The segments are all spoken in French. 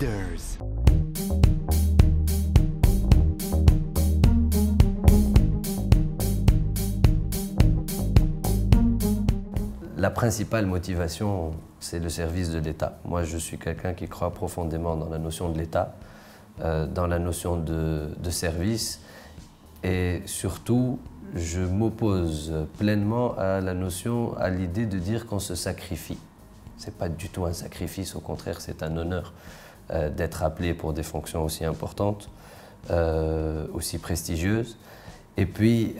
Leaders. La principale motivation, c'est le service de l'État. Moi, je suis quelqu'un qui croit profondément dans la notion de l'État, dans la notion de service, et surtout, je m'oppose pleinement à la notion, à l'idée de dire qu'on se sacrifie. Ce n'est pas du tout un sacrifice, au contraire, c'est un honneur d'être appelé pour des fonctions aussi importantes, aussi prestigieuses. Et puis,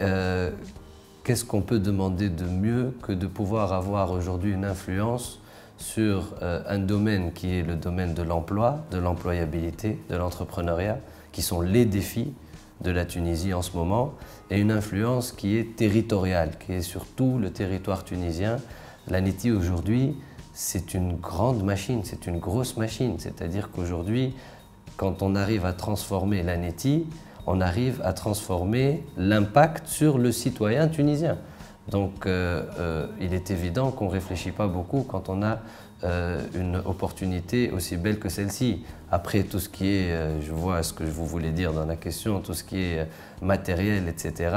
qu'est-ce qu'on peut demander de mieux que de pouvoir avoir aujourd'hui une influence sur un domaine qui est le domaine de l'emploi, de l'employabilité, de l'entrepreneuriat, qui sont les défis de la Tunisie en ce moment, et une influence qui est territoriale, qui est sur tout le territoire tunisien. L'ANETI aujourd'hui, c'est une grande machine, c'est une grosse machine, c'est-à-dire qu'aujourd'hui, quand on arrive à transformer l'ANETI, on arrive à transformer l'impact sur le citoyen tunisien. Donc il est évident qu'on ne réfléchit pas beaucoup quand on a une opportunité aussi belle que celle-ci. Après tout ce qui est, je vois ce que vous voulez dire dans la question, tout ce qui est matériel, etc.,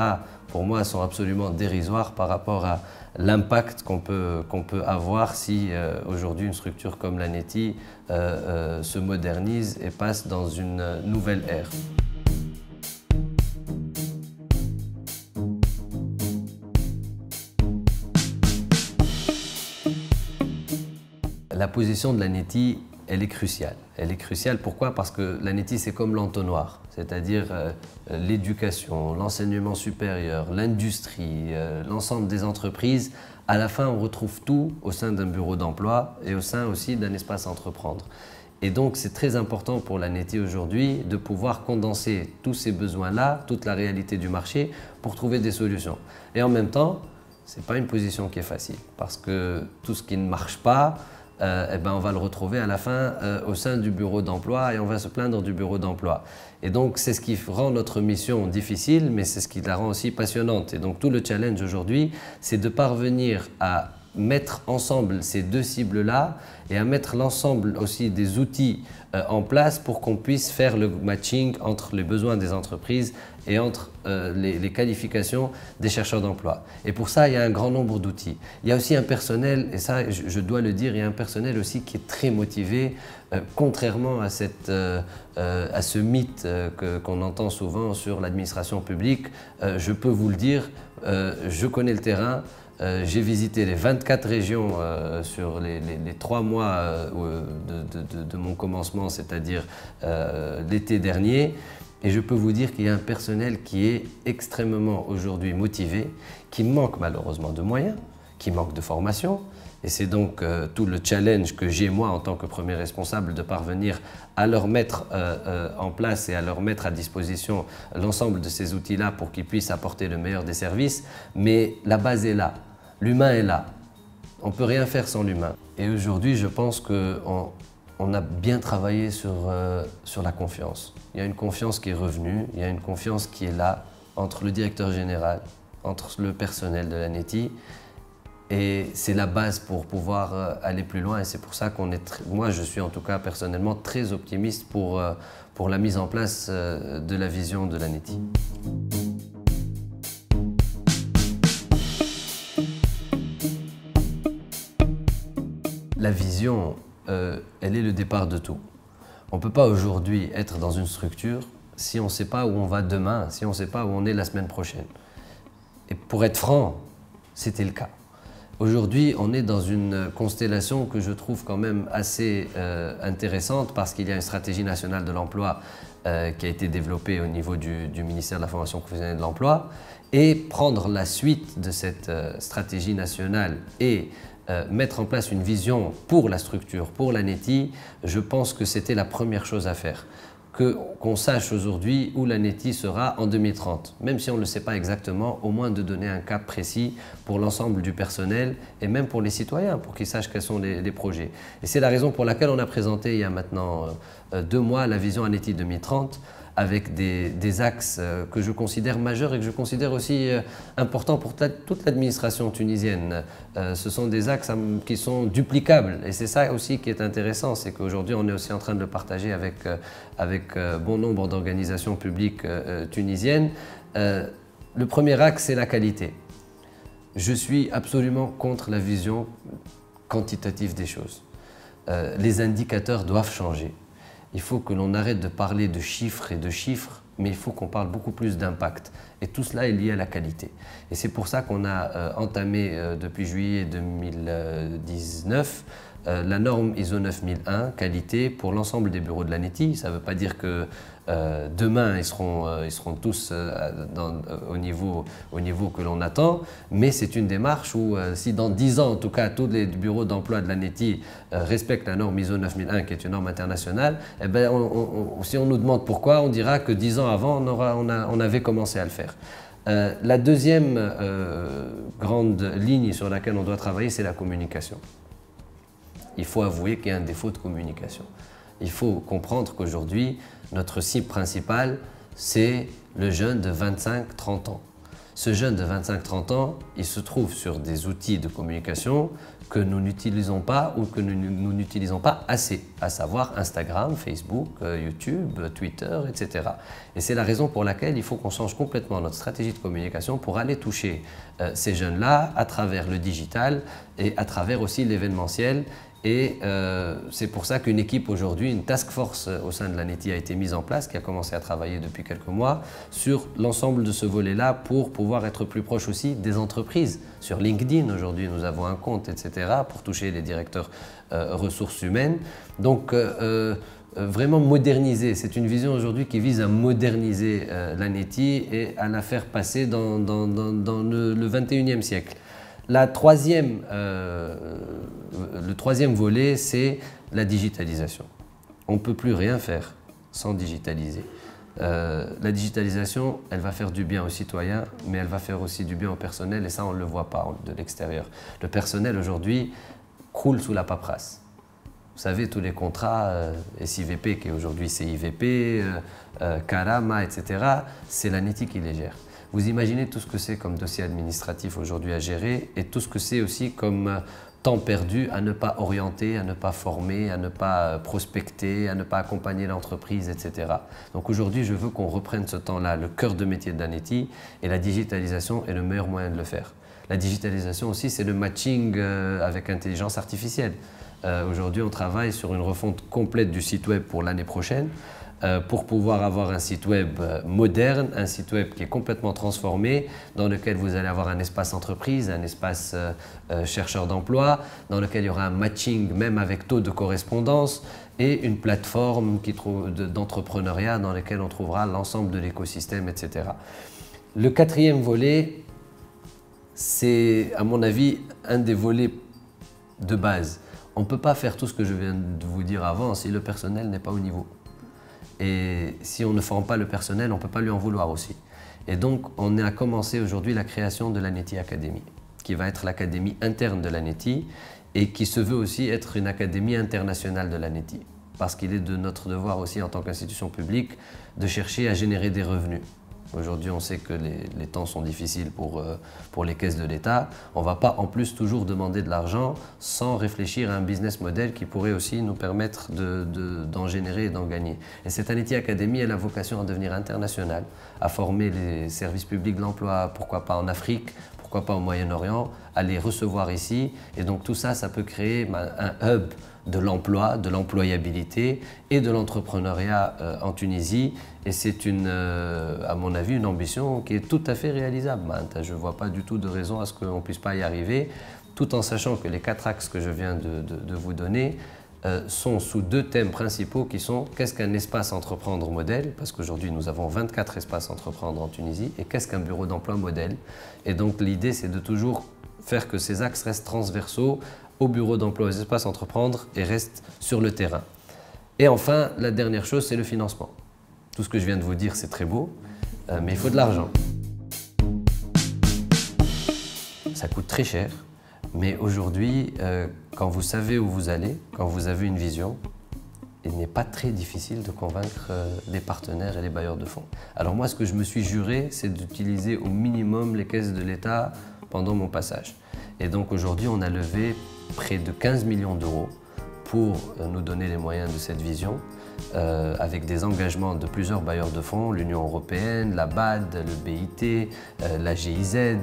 pour moi sont absolument dérisoires par rapport à l'impact qu'on peut avoir si aujourd'hui une structure comme l'ANETI se modernise et passe dans une nouvelle ère. La position de l'ANETI, elle est cruciale. Elle est cruciale, pourquoi? Parce que l'ANETI, c'est comme l'entonnoir, c'est-à-dire l'éducation, l'enseignement supérieur, l'industrie, l'ensemble des entreprises. À la fin, on retrouve tout au sein d'un bureau d'emploi et au sein aussi d'un espace entreprendre. Et donc, c'est très important pour l'ANETI aujourd'hui de pouvoir condenser tous ces besoins-là, toute la réalité du marché, pour trouver des solutions. Et en même temps, ce n'est pas une position qui est facile, parce que tout ce qui ne marche pas, on va le retrouver à la fin au sein du bureau d'emploi et on va se plaindre du bureau d'emploi. Et donc c'est ce qui rend notre mission difficile, mais c'est ce qui la rend aussi passionnante. Et donc tout le challenge aujourd'hui, c'est de parvenir à mettre ensemble ces deux cibles-là et à mettre l'ensemble aussi des outils en place pour qu'on puisse faire le matching entre les besoins des entreprises et entre les qualifications des chercheurs d'emploi. Et pour ça, il y a un grand nombre d'outils. Il y a aussi un personnel, et ça je dois le dire, il y a un personnel aussi qui est très motivé, contrairement à ce mythe qu'on entend souvent sur l'administration publique. Je peux vous le dire, je connais le terrain. J'ai visité les 24 régions sur les 3 mois de mon commencement, c'est-à-dire l'été dernier. Et je peux vous dire qu'il y a un personnel qui est extrêmement aujourd'hui motivé, qui manque malheureusement de moyens, qui manque de formation. Et c'est donc tout le challenge que j'ai moi en tant que premier responsable de parvenir à leur mettre en place et à leur mettre à disposition l'ensemble de ces outils-là pour qu'ils puissent apporter le meilleur des services. Mais la base est là, l'humain est là. On ne peut rien faire sans l'humain. Et aujourd'hui, je pense qu'on a bien travaillé sur la confiance. Il y a une confiance qui est revenue, il y a une confiance qui est là entre le directeur général, entre le personnel de l'ANETI. Et c'est la base pour pouvoir aller plus loin. Et c'est pour ça moi je suis en tout cas personnellement très optimiste pour la mise en place de la vision de l'ANETI. La vision, elle est le départ de tout. On ne peut pas aujourd'hui être dans une structure si on ne sait pas où on va demain, si on ne sait pas où on est la semaine prochaine. Et pour être franc, c'était le cas. Aujourd'hui, on est dans une constellation que je trouve quand même assez intéressante parce qu'il y a une stratégie nationale de l'emploi qui a été développée au niveau du ministère de la formation professionnelle de l'emploi, et prendre la suite de cette stratégie nationale et mettre en place une vision pour la structure, pour l'ANETI, je pense que c'était la première chose à faire. Qu'on sache aujourd'hui où l'ANETI sera en 2030, même si on ne le sait pas exactement, au moins de donner un cap précis pour l'ensemble du personnel et même pour les citoyens, pour qu'ils sachent quels sont les projets. Et c'est la raison pour laquelle on a présenté il y a maintenant 2 mois la vision ANETI 2030, avec des axes que je considère majeurs et que je considère aussi importants pour toute l'administration tunisienne. Ce sont des axes qui sont duplicables et c'est ça aussi qui est intéressant, c'est qu'aujourd'hui on est aussi en train de le partager avec bon nombre d'organisations publiques tunisiennes. Le premier axe, c'est la qualité. Je suis absolument contre la vision quantitative des choses. Les indicateurs doivent changer. Il faut que l'on arrête de parler de chiffres et de chiffres, mais il faut qu'on parle beaucoup plus d'impact. Et tout cela est lié à la qualité. Et c'est pour ça qu'on a entamé depuis juillet 2019 la norme ISO 9001 qualité pour l'ensemble des bureaux de l'ANETI. Ça ne veut pas dire que demain ils seront tous au niveau que l'on attend, mais c'est une démarche où si dans 10 ans en tout cas tous les bureaux d'emploi de l'ANETI respectent la norme ISO 9001 qui est une norme internationale, eh ben si on nous demande pourquoi, on dira que 10 ans avant on avait commencé à le faire. La deuxième grande ligne sur laquelle on doit travailler, c'est la communication. Il faut avouer qu'il y a un défaut de communication. Il faut comprendre qu'aujourd'hui, notre cible principale, c'est le jeune de 25-30 ans. Ce jeune de 25-30 ans, il se trouve sur des outils de communication que nous n'utilisons pas ou que nous n'utilisons pas assez, à savoir Instagram, Facebook, YouTube, Twitter, etc. Et c'est la raison pour laquelle il faut qu'on change complètement notre stratégie de communication pour aller toucher ces jeunes-là à travers le digital et à travers aussi l'événementiel. Et c'est pour ça qu'une équipe aujourd'hui, une task force au sein de l'ANETI a été mise en place, qui a commencé à travailler depuis quelques mois sur l'ensemble de ce volet-là pour pouvoir être plus proche aussi des entreprises. Sur LinkedIn, aujourd'hui, nous avons un compte, etc., pour toucher les directeurs ressources humaines. Donc, vraiment moderniser. C'est une vision aujourd'hui qui vise à moderniser l'ANETI et à la faire passer dans le 21e siècle. Le troisième volet, c'est la digitalisation. On ne peut plus rien faire sans digitaliser. La digitalisation, elle va faire du bien aux citoyens, mais elle va faire aussi du bien au personnel, et ça, on ne le voit pas de l'extérieur. Le personnel, aujourd'hui, croule sous la paperasse. Vous savez, tous les contrats SIVP, qui est aujourd'hui CIVP, Karama, etc., c'est l'ANETI qui les gère. Vous imaginez tout ce que c'est comme dossier administratif aujourd'hui à gérer et tout ce que c'est aussi comme temps perdu à ne pas orienter, à ne pas former, à ne pas prospecter, à ne pas accompagner l'entreprise, etc. Donc aujourd'hui, je veux qu'on reprenne ce temps-là, le cœur de métier de l'ANETI, et la digitalisation est le meilleur moyen de le faire. La digitalisation aussi, c'est le matching avec intelligence artificielle. Aujourd'hui, on travaille sur une refonte complète du site web pour l'année prochaine, pour pouvoir avoir un site web moderne, un site web qui est complètement transformé, dans lequel vous allez avoir un espace entreprise, un espace chercheur d'emploi, dans lequel il y aura un matching même avec taux de correspondance et une plateforme d'entrepreneuriat dans laquelle on trouvera l'ensemble de l'écosystème, etc. Le quatrième volet, c'est à mon avis un des volets de base. On ne peut pas faire tout ce que je viens de vous dire avant si le personnel n'est pas au niveau. Et si on ne forme pas le personnel, on ne peut pas lui en vouloir aussi. Et donc, on a commencé aujourd'hui la création de l'ANETI Academy, qui va être l'académie interne de l'ANETI et qui se veut aussi être une académie internationale de l'ANETI. Parce qu'il est de notre devoir aussi en tant qu'institution publique de chercher à générer des revenus. Aujourd'hui, on sait que les temps sont difficiles pour les caisses de l'État. On ne va pas en plus toujours demander de l'argent sans réfléchir à un business model qui pourrait aussi nous permettre d'en générer et d'en gagner. Et cette ANETI Academy, elle a vocation à devenir internationale, à former les services publics de l'emploi, pourquoi pas en Afrique, pourquoi pas au Moyen-Orient, à les recevoir ici. Et donc tout ça, ça peut créer un hub de l'emploi, de l'employabilité et de l'entrepreneuriat en Tunisie. Et c'est à mon avis, une ambition qui est tout à fait réalisable. Je ne vois pas du tout de raison à ce qu'on ne puisse pas y arriver, tout en sachant que les 4 axes que je viens de vous donner sont sous 2 thèmes principaux qui sont qu'est-ce qu'un espace entreprendre modèle, parce qu'aujourd'hui nous avons 24 espaces entreprendre en Tunisie, et qu'est-ce qu'un bureau d'emploi modèle. Et donc l'idée, c'est de toujours faire que ces axes restent transversaux au bureau d'emploi, aux espaces entreprendre et restent sur le terrain. Et enfin, la dernière chose, c'est le financement. Tout ce que je viens de vous dire, c'est très beau, mais il faut de l'argent. Ça coûte très cher, mais aujourd'hui, quand vous savez où vous allez, quand vous avez une vision il n'est pas très difficile de convaincre les partenaires et les bailleurs de fonds. Alors moi, ce que je me suis juré, c'est d'utiliser au minimum les caisses de l'État pendant mon passage. Et donc aujourd'hui, on a levé près de 15 millions d'euros pour nous donner les moyens de cette vision, avec des engagements de plusieurs bailleurs de fonds, l'Union européenne, la BAD, le BIT, la GIZ,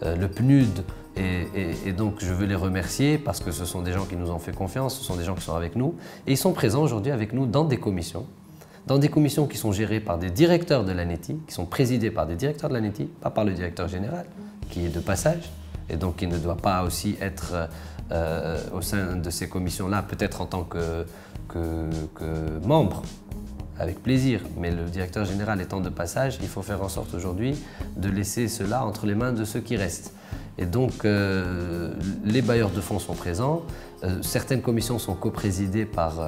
le PNUD. Et donc je veux les remercier parce que ce sont des gens qui nous ont fait confiance, ce sont des gens qui sont avec nous. Et ils sont présents aujourd'hui avec nous dans des commissions qui sont gérées par des directeurs de l'ANETI, qui sont présidées par des directeurs de l'ANETI, pas par le directeur général, qui est de passage, et donc qui ne doit pas aussi être au sein de ces commissions-là, peut-être en tant que membre, avec plaisir, mais le directeur général étant de passage, il faut faire en sorte aujourd'hui de laisser cela entre les mains de ceux qui restent. Et donc, les bailleurs de fonds sont présents. Certaines commissions sont coprésidées par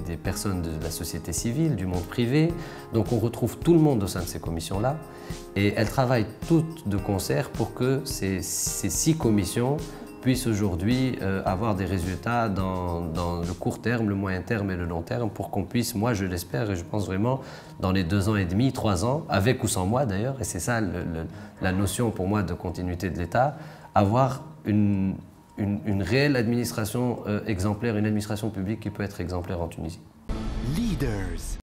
des personnes de la société civile, du monde privé. Donc, on retrouve tout le monde au sein de ces commissions-là. Et elles travaillent toutes de concert pour que ces 6 commissions puissent aujourd'hui avoir des résultats dans le court terme, le moyen terme et le long terme pour qu'on puisse, moi je l'espère et je pense vraiment, dans les 2 ans et demi, 3 ans, avec ou sans moi d'ailleurs, et c'est ça la notion pour moi de continuité de l'État, avoir une réelle administration exemplaire, une administration publique qui peut être exemplaire en Tunisie. Leaders.